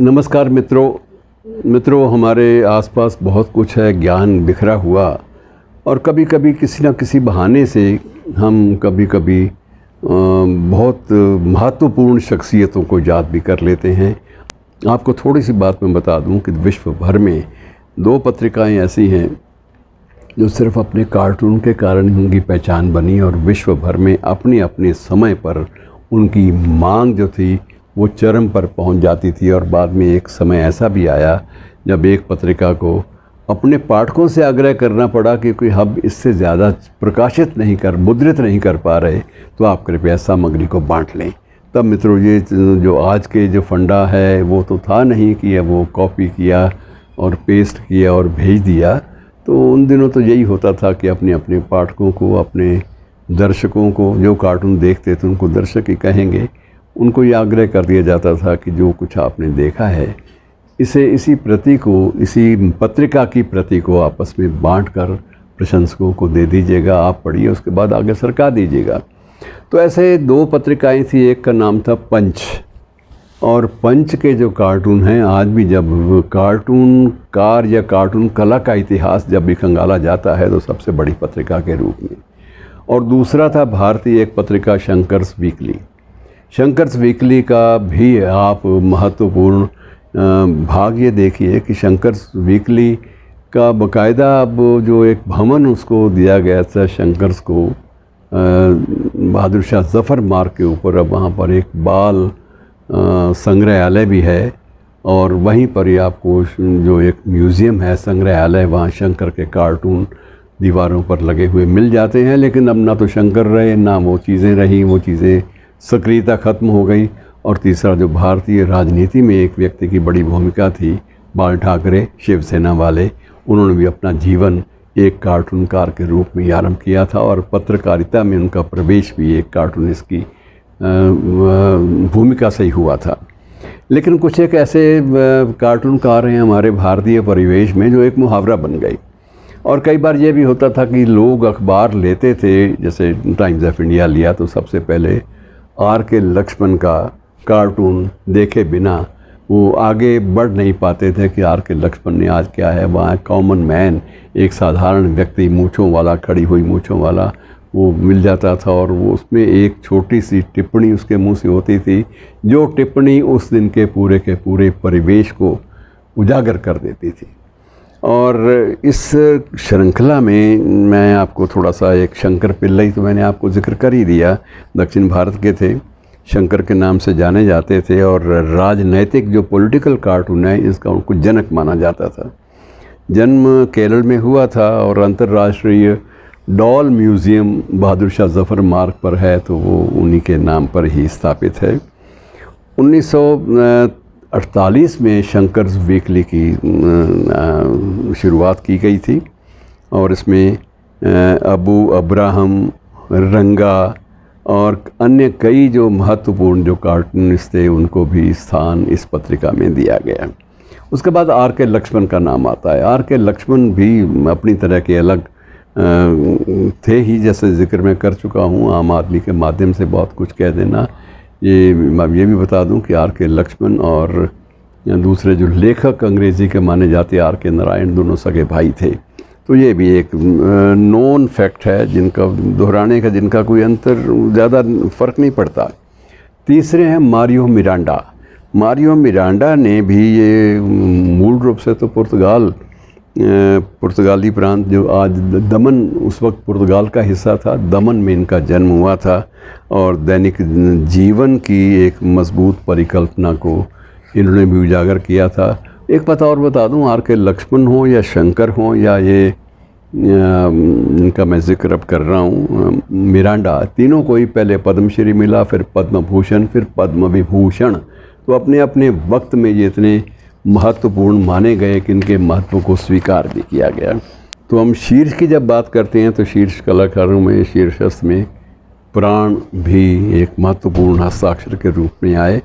नमस्कार मित्रों, हमारे आसपास बहुत कुछ है, ज्ञान बिखरा हुआ, और कभी कभी किसी न किसी बहाने से हम कभी कभी बहुत महत्वपूर्ण शख्सियतों को याद भी कर लेते हैं। आपको थोड़ी सी बात मैं बता दूं कि विश्व भर में 2 पत्रिकाएं ऐसी हैं जो सिर्फ अपने कार्टून के कारण ही उनकी पहचान बनी, और विश्व भर में अपने अपने समय पर उनकी मांग जो थी वो चरम पर पहुंच जाती थी। और बाद में एक समय ऐसा भी आया जब एक पत्रिका को अपने पाठकों से आग्रह करना पड़ा कि कोई हम इससे ज़्यादा प्रकाशित नहीं कर, मुद्रित नहीं कर पा रहे, तो आप कृपया सामग्री को बांट लें। तब मित्रों, ये जो आज के जो फंडा है वो तो था नहीं कि वो कॉपी किया और पेस्ट किया और भेज दिया। तो उन दिनों तो यही होता था कि अपने अपने पाठकों को, अपने दर्शकों को, जो कार्टून देखते थे उनको दर्शक ही कहेंगे, उनको ये आग्रह कर दिया जाता था कि जो कुछ आपने देखा है इसी प्रति को, इसी पत्रिका की प्रति को आपस में बांटकर प्रशंसकों को दे दीजिएगा, आप पढ़िए, उसके बाद आगे सरका दीजिएगा। तो ऐसे 2 पत्रिकाएं थी। एक का नाम था पंच, और पंच के जो कार्टून हैं, आज भी जब कार्टून कार या कार्टून कला का इतिहास जब भी खंगाला जाता है तो सबसे बड़ी पत्रिका के रूप में। और दूसरा था भारतीय एक पत्रिका शंकर्स वीकली। शंकर्स वीकली का भी आप महत्वपूर्ण भाग ये देखिए कि शंकर्स वीकली का बाकायदा अब जो एक भवन उसको दिया गया था शंकर्स को, बहादुर शाह ज़फ़र मार्ग के ऊपर, अब वहाँ पर एक बाल संग्रहालय भी है, और वहीं पर ही आपको जो एक म्यूज़ियम है, संग्रहालय, वहाँ शंकर के कार्टून दीवारों पर लगे हुए मिल जाते हैं। लेकिन अब ना तो शंकर रहे, ना वो चीज़ें रहीं, वो चीज़ें सक्रियता ख़त्म हो गई। और तीसरा, जो भारतीय राजनीति में एक व्यक्ति की बड़ी भूमिका थी, बाल ठाकरे, शिवसेना वाले, उन्होंने भी अपना जीवन एक कार्टूनकार के रूप में आरंभ किया था, और पत्रकारिता में उनका प्रवेश भी एक कार्टूनिस्ट की भूमिका से ही हुआ था। लेकिन कुछ एक ऐसे कार्टूनकार हैं हमारे भारतीय परिवेश में जो एक मुहावरा बन गई। और कई बार ये भी होता था कि लोग अखबार लेते थे, जैसे टाइम्स ऑफ इंडिया लिया तो सबसे पहले आर.के. लक्ष्मण का कार्टून देखे बिना वो आगे बढ़ नहीं पाते थे कि आर.के. लक्ष्मण ने आज क्या है। वहाँ कॉमन मैन, एक साधारण व्यक्ति, मूँछों वाला, खड़ी हुई मूँछों वाला, वो मिल जाता था, और वो उसमें एक छोटी सी टिप्पणी उसके मुंह से होती थी, जो टिप्पणी उस दिन के पूरे परिवेश को उजागर कर देती थी। और इस श्रृंखला में मैं आपको थोड़ा सा, एक शंकर पिल्लई तो मैंने आपको जिक्र कर ही दिया, दक्षिण भारत के थे, शंकर के नाम से जाने जाते थे, और राजनैतिक जो पॉलिटिकल कार्टून है इसका उनको जनक माना जाता था। जन्म केरल में हुआ था, और अंतर्राष्ट्रीय डॉल म्यूज़ियम बहादुर शाह ज़फ़र मार्ग पर है, तो वो उन्हीं के नाम पर ही स्थापित है। 1948 में शंकर्स वीकली की शुरुआत की गई थी, और इसमें अबू अब्राहम, रंगा और अन्य कई जो महत्वपूर्ण जो कार्टूनिस्ट थे उनको भी स्थान इस पत्रिका में दिया गया। उसके बाद आर.के. लक्ष्मण का नाम आता है। आर.के. लक्ष्मण भी अपनी तरह के अलग थे ही, जैसे जिक्र मैं कर चुका हूँ। आम आदमी के माध्यम से बहुत कुछ कह देना, ये भी बता दूं कि आर.के. लक्ष्मण और दूसरे जो लेखक अंग्रेज़ी के माने जाते आर.के. नारायण, दोनों सगे भाई थे। तो ये भी एक नोन फैक्ट है जिनका दोहराने का, जिनका कोई अंतर, ज़्यादा फ़र्क नहीं पड़ता। तीसरे हैं मारियो मिरांडा। मारियो मिरांडा ने भी, ये मूल रूप से तो पुर्तगाली प्रांत, जो आज दमन, उस वक्त पुर्तगाल का हिस्सा था, दमन में इनका जन्म हुआ था, और दैनिक जीवन की एक मजबूत परिकल्पना को इन्होंने भी उजागर किया था। एक बात और बता दूं, आर.के. लक्ष्मण हो या शंकर हो या ये इनका मैं जिक्र अब कर रहा हूँ, मिरांडा, तीनों को ही पहले पद्मश्री मिला, फिर पद्म भूषण, फिर पद्म विभूषण। तो अपने अपने वक्त में ये इतने महत्वपूर्ण माने गए कि इनके महत्व को स्वीकार भी किया गया। तो हम शीर्ष की जब बात करते हैं तो शीर्ष कलाकारों में, शीर्षस्थ में प्राण भी एक महत्वपूर्ण हस्ताक्षर के रूप में आए।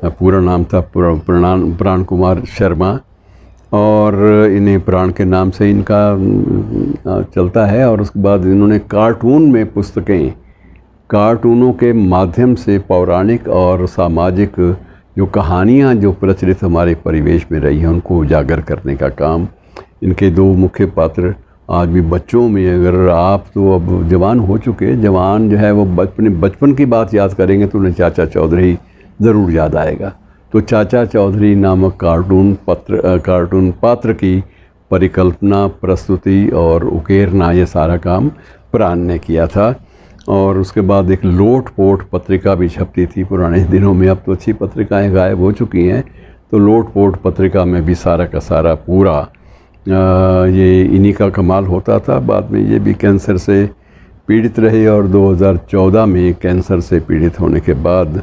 पूरा नाम था प्राण कुमार शर्मा, और इन्हें प्राण के नाम से इनका चलता है। और उसके बाद इन्होंने कार्टून में पुस्तकें, कार्टूनों के माध्यम से पौराणिक और सामाजिक जो कहानियाँ जो प्रचलित हमारे परिवेश में रही हैं उनको उजागर करने का काम इनके दो मुख्य पात्र आज भी बच्चों में, अगर आप तो अब जवान हो चुके, जवान जो है वो बचपन की बात याद करेंगे तो उन्हें चाचा चौधरी ज़रूर याद आएगा। तो चाचा चौधरी नामक कार्टून पात्र की परिकल्पना, प्रस्तुति और उकेरना ये सारा काम प्राण ने किया था। और उसके बाद एक लोट पोट पत्रिका भी छपती थी पुराने दिनों में, अब तो अच्छी पत्रिकाएं गायब हो चुकी हैं। तो लोट पोट पत्रिका में भी सारा का सारा पूरा ये इन्हीं का कमाल होता था। बाद में ये भी कैंसर से पीड़ित रहे और 2014 में कैंसर से पीड़ित होने के बाद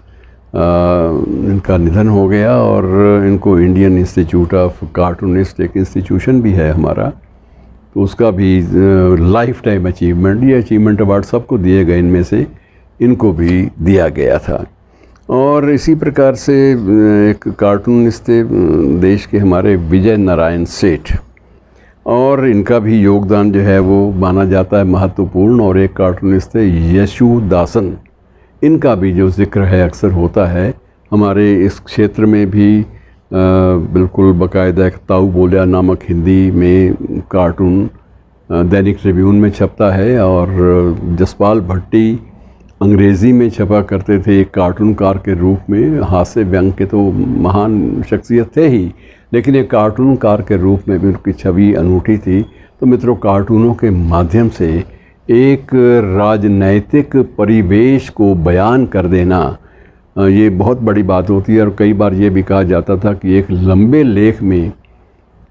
इनका निधन हो गया और इनको इंडियन इंस्टीट्यूट ऑफ कार्टूनिस्ट, एक इंस्टीट्यूशन भी है हमारा, तो उसका भी लाइफ टाइम अचीवमेंट, ये अचीवमेंट अवार्ड सबको दिए गए, इनमें से इनको भी दिया गया था। और इसी प्रकार से एक कार्टूनिस्ट थे देश के हमारे विजय नारायण सेठ, और इनका भी योगदान जो है वो माना जाता है महत्वपूर्ण। और एक कार्टूनिस्ट थे यशु दासन, इनका भी जो जिक्र है अक्सर होता है हमारे इस क्षेत्र में भी। बिल्कुल बाकायदा एक ताऊ बोलिया नामक हिंदी में कार्टून दैनिक ट्रिब्यून में छपता है, और जसपाल भट्टी अंग्रेज़ी में छपा करते थे एक कार्टूनकार के रूप में। हास्य व्यंग के तो महान शख्सियत थे ही, लेकिन एक कार्टूनकार के रूप में भी उनकी छवि अनूठी थी। तो मित्रों, कार्टूनों के माध्यम से एक राजनैतिक परिवेश को बयान कर देना ये बहुत बड़ी बात होती है। और कई बार ये भी कहा जाता था कि एक लंबे लेख में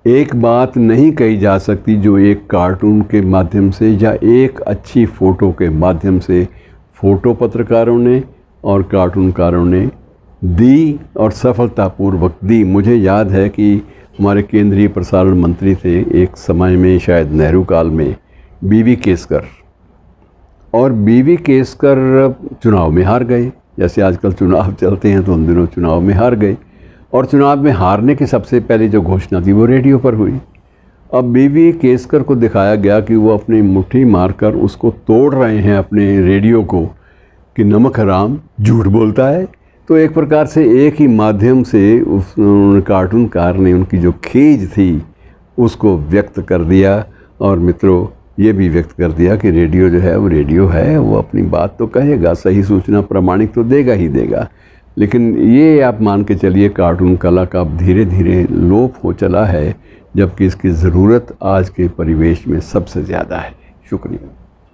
एक बात नहीं कही जा सकती जो एक कार्टून के माध्यम से या एक अच्छी फ़ोटो के माध्यम से फ़ोटो पत्रकारों ने और कार्टूनकारों ने दी और सफलतापूर्वक दी। मुझे याद है कि हमारे केंद्रीय प्रसारण मंत्री थे एक समय में, शायद नेहरू काल में, बीवी केसकर, और बीवी केसकर चुनाव में हार गए। जैसे आजकल चुनाव चलते हैं तो उन दिनों चुनाव में हार गए, और चुनाव में हारने की सबसे पहले जो घोषणा थी वो रेडियो पर हुई। अब बीवी केसकर को दिखाया गया कि वो अपनी मुट्ठी मारकर उसको तोड़ रहे हैं अपने रेडियो को, कि नमक हराम झूठ बोलता है। तो एक प्रकार से एक ही माध्यम से उस कार्टूनकार ने उनकी जो खीज थी उसको व्यक्त कर दिया। और मित्रों, ये भी व्यक्त कर दिया कि रेडियो जो है वो रेडियो है, वो अपनी बात तो कहेगा, सही सूचना प्रामाणिक तो देगा ही देगा। लेकिन ये आप मान के चलिए कार्टून कला का अब धीरे धीरे लोप हो चला है, जबकि इसकी ज़रूरत आज के परिवेश में सबसे ज़्यादा है। शुक्रिया।